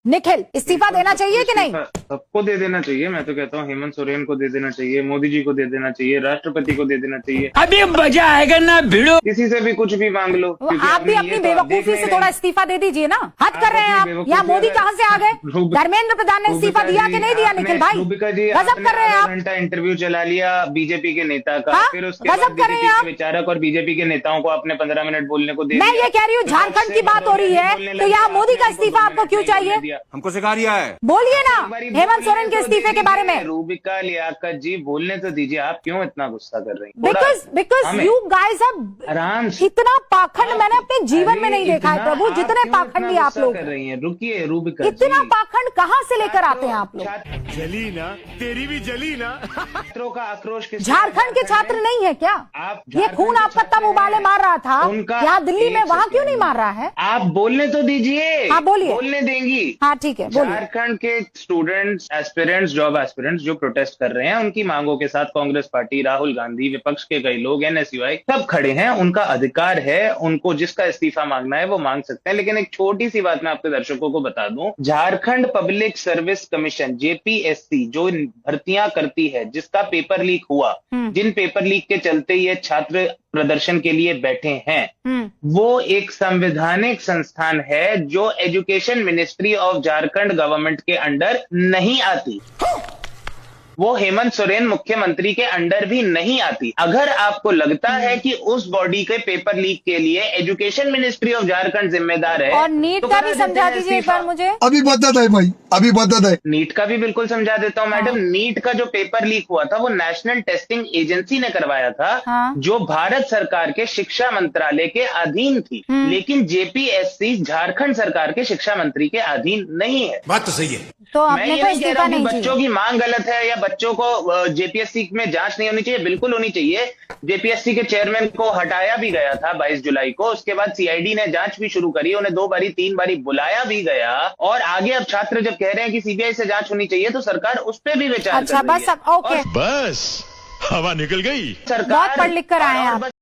निखिल इस्तीफा देना चाहिए कि नहीं? सबको दे देना चाहिए। मैं तो कहता हूँ हेमंत सोरेन को दे देना चाहिए, मोदी जी को दे देना चाहिए, राष्ट्रपति को दे देना चाहिए। अभी मजा आएगा ना भिड़ो। किसी से भी कुछ भी मांग लो। आप भी अपनी बेवकूफी से थोड़ा इस्तीफा दे दीजिए ना। हद कर रहे हैं आप। यहाँ मोदी कहाँ से आ गए? धर्मेंद्र प्रधान ने इस्तीफा दिया कि नहीं दिया? निखिल भाई रूबिका जी, गजब कर रहे हैं आप। घंटा इंटरव्यू चला लिया बीजेपी के नेता का, हाँ? फिर उसके गजब बाद कर रहे हैं बीजेपी आप। के विचारक और बीजेपी के नेताओं को आपने 15 मिनट बोलने को दे मैं दिया। ये कह रही हूँ झारखंड की बात हो रही है तो यहाँ मोदी का इस्तीफा आपको क्यों चाहिए? हमको सिखा रिया है। बोलिए ना हेमंत सोरेन के इस्तीफे के बारे में। रूबिका लियाकत जी बोलने तो दीजिए, आप क्यों इतना गुस्सा कर रही हैं? बिकॉज यू गाइस आराम अब से। इतना पाखंड मैंने अपने जीवन में नहीं देखा है प्रभु, जितने पाखंडी आप लोग कर रही हैं। रुकिए रूबिका इतना जी। पाखंड कहाँ से लेकर आते हैं आप लोग? जली ना, तेरी भी जली ना। छात्रों का आक्रोश किस झारखंड के छात्र नहीं है क्या? आप ये खून आपका तब उबाले मार रहा था, उनका यहाँ दिल्ली में, एक वहाँ क्यों सेकंड। नहीं मार रहा है? आप बोलने तो दीजिए। हाँ, बोलिए। बोलने देंगी? हाँ ठीक है बोलिए। झारखंड के स्टूडेंट्स, एस्पिरेंट्स, जॉब एस्पिरेंट्स जो प्रोटेस्ट कर रहे हैं, उनकी मांगों के साथ कांग्रेस पार्टी, राहुल गांधी, विपक्ष के कई लोग, एनएसयूआई सब खड़े हैं। उनका अधिकार है, उनको जिसका इस्तीफा मांगना है वो मांग सकते हैं। लेकिन एक छोटी सी बात मैं आपके दर्शकों को बता दूं, Jharkhand public service commission JPSC जो भर्तियां करती है, जिसका पेपर लीक हुआ, जिन पेपर लीक के चलते ये छात्र प्रदर्शन के लिए बैठे हैं, वो एक संवैधानिक संस्थान है जो education ministry of Jharkhand government के अंडर नहीं आती। वो हेमंत सोरेन मुख्यमंत्री के अंडर भी नहीं आती। अगर आपको लगता है कि उस बॉडी के पेपर लीक के लिए एजुकेशन मिनिस्ट्री ऑफ झारखंड जिम्मेदार है, और नीट तो का करा भी देते समझा हैं दीजिए एक बार मुझे। अभी बता है भाई, अभी बता है। नीट का भी बिल्कुल समझा देता हूं मैडम। नीट का जो पेपर लीक हुआ था वो नेशनल टेस्टिंग एजेंसी ने करवाया था, जो भारत सरकार के शिक्षा मंत्रालय के अधीन थी। लेकिन जेपीएससी झारखंड सरकार के शिक्षा मंत्री के अधीन नहीं है। बात तो सही है। तो मैं अपने ये को नहीं कह रहा इस्तीफा हूं कि नहीं बच्चों चाहिए। की मांग गलत है या बच्चों को जेपीएससी में जांच नहीं होनी चाहिए, बिल्कुल होनी चाहिए। जेपीएससी के चेयरमैन को हटाया भी गया था 22 जुलाई को। उसके बाद सीआईडी ने जांच भी शुरू करी, उन्हें 2 बारी 3 बारी बुलाया भी गया। और आगे अब छात्र जब कह रहे हैं कि सीबीआई से जांच होनी चाहिए तो सरकार उस पर भी विचार अच्छा कर रही बस है। अब ओके, बस हवा निकल गई। सरकार बहुत पढ़ लिख कर आए हैं आप।